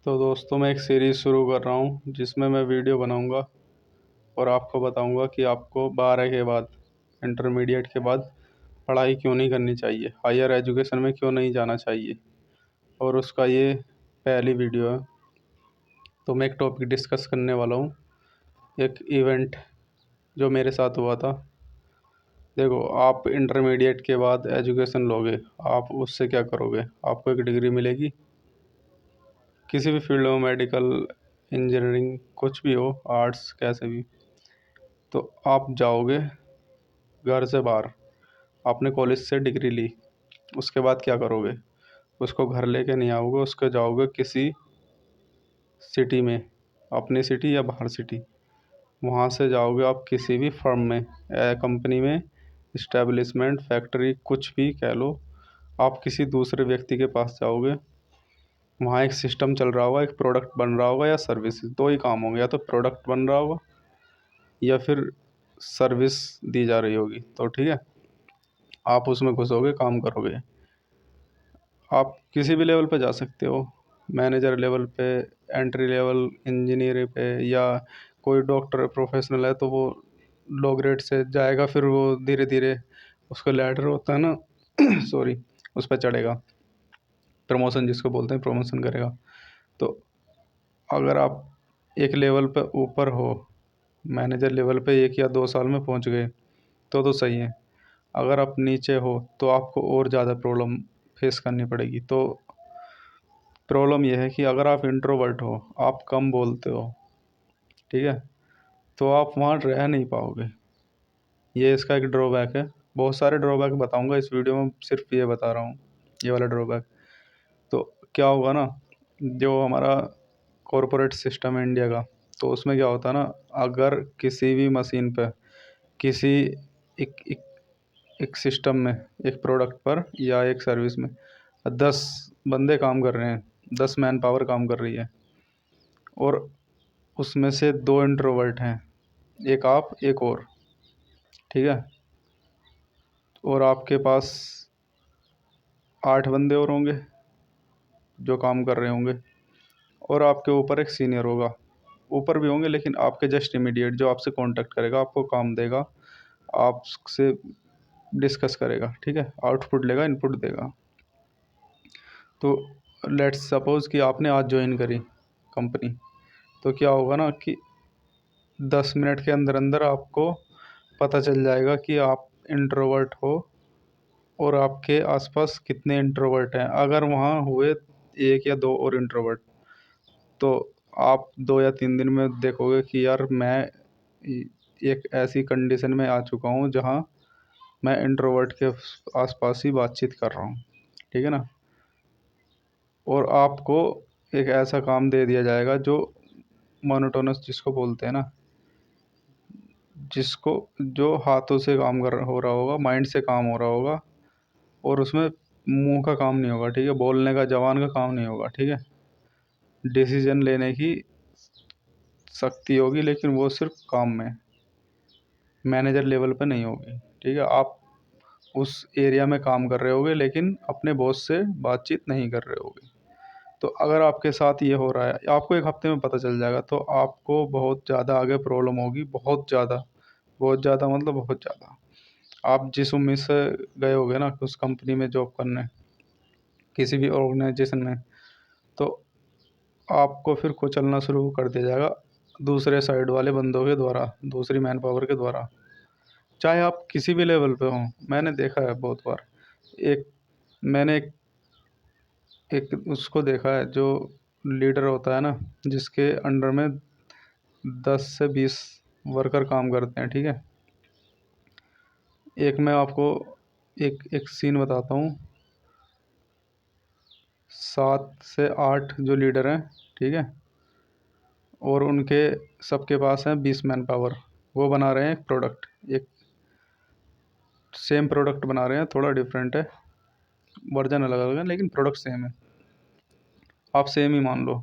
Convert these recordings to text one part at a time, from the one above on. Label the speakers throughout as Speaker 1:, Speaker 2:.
Speaker 1: तो दोस्तों मैं एक सीरीज़ शुरू कर रहा हूँ जिसमें मैं वीडियो बनाऊँगा और आपको बताऊँगा कि आपको 12 के बाद, इंटरमीडिएट के बाद पढ़ाई क्यों नहीं करनी चाहिए, हायर एजुकेशन में क्यों नहीं जाना चाहिए। और उसका ये पहली वीडियो है। तो मैं एक टॉपिक डिस्कस करने वाला हूँ, एक इवेंट जो मेरे साथ हुआ था। देखो, आप इंटरमीडिएट के बाद एजुकेशन लोगे, आप उससे क्या करोगे? आपको एक डिग्री मिलेगी किसी भी फील्ड में, मेडिकल, इंजीनियरिंग, कुछ भी हो, आर्ट्स, कैसे भी। तो आप जाओगे घर से बाहर, आपने कॉलेज से डिग्री ली, उसके बाद क्या करोगे? उसको घर लेके नहीं आओगे, उसके जाओगे किसी सिटी में, अपनी सिटी या बाहर सिटी, वहाँ से जाओगे आप किसी भी फर्म में, कंपनी में, इस्टेब्लिशमेंट, फैक्ट्री, कुछ भी कह लो। आप किसी दूसरे व्यक्ति के पास जाओगे, वहाँ एक सिस्टम चल रहा होगा, एक प्रोडक्ट बन रहा होगा या सर्विस, दो ही काम होंगे, या तो प्रोडक्ट बन रहा होगा या फिर सर्विस दी जा रही होगी। तो ठीक है, आप उसमें घुसोगे, काम करोगे। आप किसी भी लेवल पे जा सकते हो, मैनेजर लेवल पे, एंट्री लेवल इंजीनियर पे, या कोई डॉक्टर प्रोफेशनल है तो वो लो ग्रेड से जाएगा, फिर वो धीरे धीरे उसका लैडर होता है ना सॉरी, उस पर चढ़ेगा, प्रमोशन जिसको बोलते हैं, प्रमोशन करेगा। तो अगर आप एक लेवल पे ऊपर हो, मैनेजर लेवल पे 1 या 2 साल में पहुंच गए तो सही है। अगर आप नीचे हो तो आपको और ज़्यादा प्रॉब्लम फेस करनी पड़ेगी। तो प्रॉब्लम यह है कि अगर आप इंट्रोवर्ट हो, आप कम बोलते हो, ठीक है, तो आप वहाँ रह नहीं पाओगे। ये इसका एक ड्रॉबैक है। बहुत सारे ड्रॉबैक बताऊंगा इस वीडियो में, सिर्फ ये बता रहा हूँ, ये वाला ड्रॉबैक। तो क्या होगा ना, जो हमारा कॉरपोरेट सिस्टम है इंडिया का, तो उसमें क्या होता है ना, अगर किसी भी मशीन पे, किसी एक एक, एक सिस्टम में, एक प्रोडक्ट पर या एक सर्विस में 10 बंदे काम कर रहे हैं, 10 मैन पावर काम कर रही है, और उसमें से 2 इंट्रोवर्ट हैं, एक आप, एक और, ठीक है, और आपके पास 8 बंदे और होंगे जो काम कर रहे होंगे, और आपके ऊपर एक सीनियर होगा, ऊपर भी होंगे लेकिन आपके जस्ट इमीडिएट, जो आपसे कांटेक्ट करेगा, आपको काम देगा, आपसे डिस्कस करेगा, ठीक है, आउटपुट लेगा, इनपुट देगा। तो लेट्स सपोज कि आपने आज ज्वाइन करी कंपनी, तो क्या होगा ना कि 10 मिनट के अंदर अंदर आपको पता चल जाएगा कि आप इंट्रोवर्ट हो और आपके आसपास कितने इंट्रोवर्ट हैं। अगर वहाँ हुए 1 या 2 और इंट्रोवर्ट, तो आप 2 या 3 दिन में देखोगे कि यार मैं एक ऐसी कंडीशन में आ चुका हूँ जहाँ मैं इंट्रोवर्ट के आसपास ही बातचीत कर रहा हूँ, ठीक है ना। और आपको एक ऐसा काम दे दिया जाएगा जो मोनोटोनस जिसको बोलते हैं ना, जिसको, जो हाथों से काम कर हो रहा होगा, माइंड से काम हो रहा होगा, और उसमें मुंह का काम नहीं होगा, ठीक है, बोलने का, जबान का काम नहीं होगा, ठीक है। डिसीजन लेने की शक्ति होगी लेकिन वो सिर्फ काम में, मैनेजर लेवल पे नहीं होगी, ठीक है। आप उस एरिया में काम कर रहे होगे लेकिन अपने बॉस से बातचीत नहीं कर रहे होगे। तो अगर आपके साथ ये हो रहा है, आपको एक हफ्ते में पता चल जाएगा, तो आपको बहुत ज़्यादा आगे प्रॉब्लम होगी, बहुत ज़्यादा, बहुत ज़्यादा, मतलब बहुत ज़्यादा। आप जिस उम्मीद से गए होगे ना उस कंपनी में जॉब करने, किसी भी ऑर्गेनाइजेशन में, तो आपको फिर कुचलना शुरू कर दिया जाएगा दूसरे साइड वाले बंदों के द्वारा, दूसरी मैन पावर के द्वारा, चाहे आप किसी भी लेवल पे हों। मैंने देखा है बहुत बार। एक मैंने एक उसको देखा है जो लीडर होता है ना, जिसके अंडर में 10 से 20 वर्कर काम करते हैं, ठीक है। एक मैं आपको एक एक सीन बताता हूँ। 7 से 8 जो लीडर हैं, ठीक है, और उनके सबके पास हैं 20 मैन पावर। वो बना रहे हैं एक प्रोडक्ट, एक सेम प्रोडक्ट बना रहे हैं, थोड़ा डिफरेंट है, वर्जन अलग अलग है लेकिन प्रोडक्ट सेम है। आप सेम ही मान लो,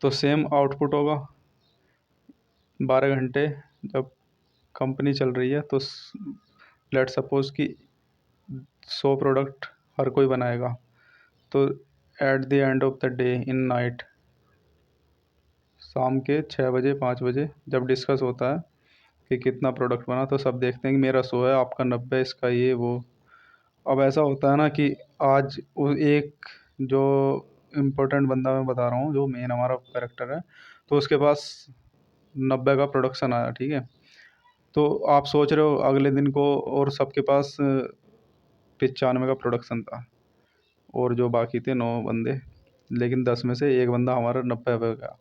Speaker 1: तो सेम आउटपुट होगा। 12 घंटे जब कंपनी चल रही है तो लेट सपोज कि 100 प्रोडक्ट हर कोई बनाएगा, तो at the end of the day, in night, शाम के 6 बजे 5 बजे जब डिस्कस होता है कि कितना प्रोडक्ट बना, तो सब देखते हैं कि मेरा 100 है, आपका 90, इसका ये वो। अब ऐसा होता है ना कि आज वो एक जो इम्पोर्टेंट बंदा मैं बता रहा हूँ, जो मेन हमारा कैरेक्टर है, तो उसके पास 90 का प्रोडक्शन आया, ठीक है। तो आप सोच रहे हो अगले दिन को, और सबके पास 95 का प्रोडक्शन था, और जो बाकी थे 9 बंदे, लेकिन 10 में से एक बंदा हमारा 90 पे गया।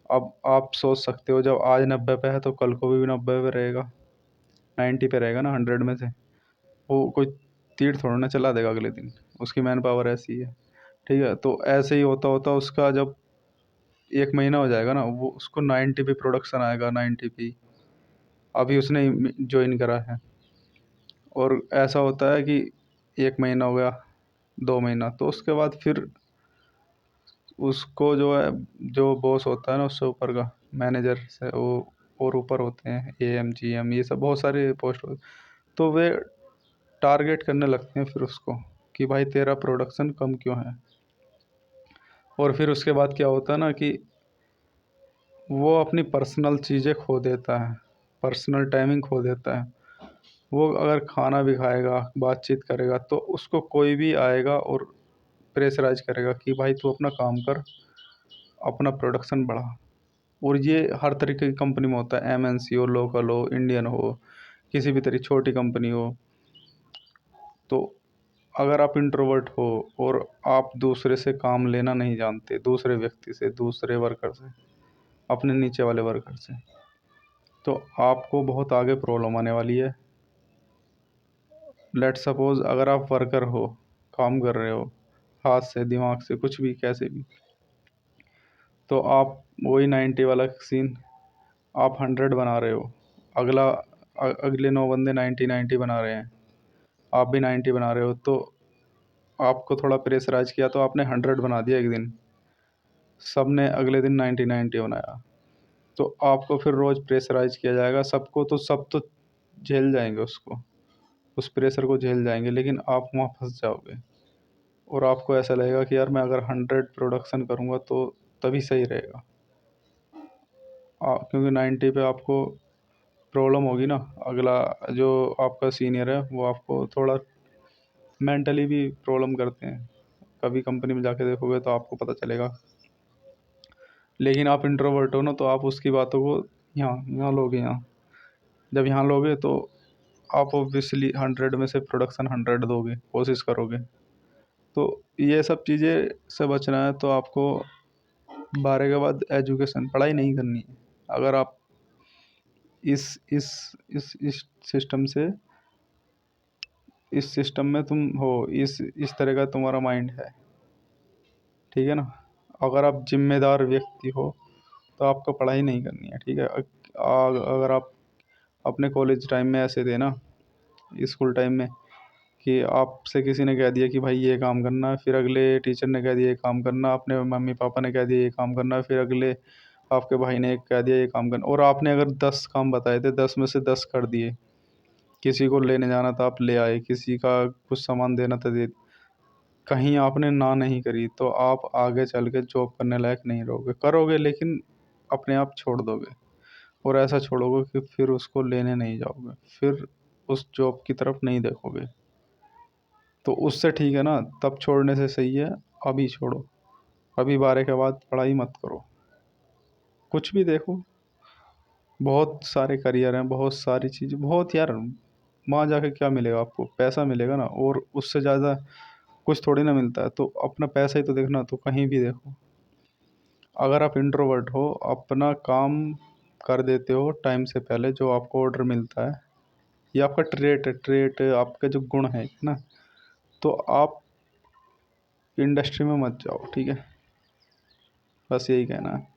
Speaker 1: अब आप सोच सकते हो, जब आज 90 पे है तो कल को भी 90 पे रहेगा, 90 पे रहेगा ना, 100 में से। वो कोई तीर थोड़ा ना चला देगा अगले दिन, उसकी मैन पावर ऐसी है, ठीक है। तो ऐसे ही होता होता उसका जब 1 महीना हो जाएगा ना, वो उसको 90 पे प्रोडक्शन आएगा, 90 पे। अभी उसने ज्वाइन करा है, और ऐसा होता है कि 1 महीना हो गया, 2 महीना, तो उसके बाद फिर उसको जो है, जो बॉस होता है ना उससे ऊपर का, मैनेजर से वो और ऊपर होते हैं, AM GM, ये सब बहुत सारे पोस्ट होते, तो वे टारगेट करने लगते हैं फिर उसको कि भाई तेरा प्रोडक्शन कम क्यों है। और फिर उसके बाद क्या होता है ना कि वो अपनी पर्सनल चीज़ें खो देता है, पर्सनल टाइमिंग खो देता है। वो अगर खाना भी खाएगा, बातचीत करेगा, तो उसको कोई भी आएगा और प्रेशराइज करेगा कि भाई तू अपना काम कर, अपना प्रोडक्शन बढ़ा। और ये हर तरीके की कंपनी में होता है, MNC हो, लोकल हो, इंडियन हो, किसी भी तरह छोटी कंपनी हो। तो अगर आप इंट्रोवर्ट हो और आप दूसरे से काम लेना नहीं जानते, दूसरे व्यक्ति से, दूसरे वर्कर से, अपने नीचे वाले वर्कर से, तो आपको बहुत आगे प्रॉब्लम आने वाली है। लेट सपोज अगर आप वर्कर हो, काम कर रहे हो हाथ से, दिमाग से, कुछ भी, कैसे भी, तो आप वही 90 वाला सीन, आप 100 बना रहे हो, अगले 9 बंदे 90 90 बना रहे हैं, आप भी 90 बना रहे हो, तो आपको थोड़ा प्रेशराइज किया तो आपने 100 बना दिया एक दिन, सब ने अगले दिन 90 90 बनाया। तो आपको फिर रोज़ प्रेशराइज किया जाएगा सबको, तो सब तो झेल जाएंगे उसको, उस प्रेशर को झेल जाएंगे, लेकिन आप वहाँ फंस जाओगे। और आपको ऐसा लगेगा कि यार मैं अगर 100 प्रोडक्शन करूँगा तो तभी सही रहेगा, क्योंकि 90 पे आपको प्रॉब्लम होगी ना। अगला जो आपका सीनियर है वो आपको थोड़ा मेंटली भी प्रॉब्लम करते हैं, कभी कंपनी में जाके देखोगे तो आपको पता चलेगा। लेकिन आप इंट्रोवर्ट हो ना, तो आप उसकी बातों को यहाँ यहाँ लोगे, यहाँ जब यहाँ लोगे तो आप ऑब्वियसली 100 में से प्रोडक्शन 100 दोगे, कोशिश करोगे। तो ये सब चीज़ें से बचना है तो आपको 12 के बाद एजुकेशन, पढ़ाई नहीं करनी है। अगर आप इस इस इस सिस्टम से, इस सिस्टम में तुम हो, इस तरह का तुम्हारा माइंड है, ठीक है ना। अगर आप जिम्मेदार व्यक्ति हो तो आपको पढ़ाई नहीं करनी है, ठीक है। अगर आप अपने कॉलेज टाइम में ऐसे थे ना, स्कूल टाइम में, कि आपसे किसी ने कह दिया कि भाई ये काम करना है, फिर अगले टीचर ने कह दिया ये काम करना, अपने मम्मी पापा ने कह दिया ये काम करना है, फिर अगले आपके भाई ने एक कह दिया ये काम करना, और आपने अगर 10 काम बताए थे, 10 में से 10 कर दिए। किसी को लेने जाना था आप ले आए, किसी का कुछ सामान देना था दे, कहीं आपने ना नहीं करी, तो आप आगे चल के जॉब करने लायक नहीं रहोगे। करोगे लेकिन अपने आप छोड़ दोगे, और ऐसा छोड़ोगे कि फिर उसको लेने नहीं जाओगे, फिर उस जॉब की तरफ नहीं देखोगे। तो उससे ठीक है ना, तब छोड़ने से सही है अभी छोड़ो। अभी 12 के बाद पढ़ाई मत करो, कुछ भी देखो। बहुत सारे करियर हैं, बहुत सारी चीज़ें, बहुत यार। वहाँ जाके क्या मिलेगा आपको? पैसा मिलेगा ना, और उससे ज़्यादा कुछ थोड़ी ना मिलता है। तो अपना पैसा ही तो देखना, तो कहीं भी देखो। अगर आप इंट्रोवर्ट हो, अपना काम कर देते हो टाइम से पहले, जो आपको ऑर्डर मिलता है, ये आपका ट्रेट आपके जो गुण है ना, तो आप इंडस्ट्री में मत जाओ, ठीक है। बस यही कहना है।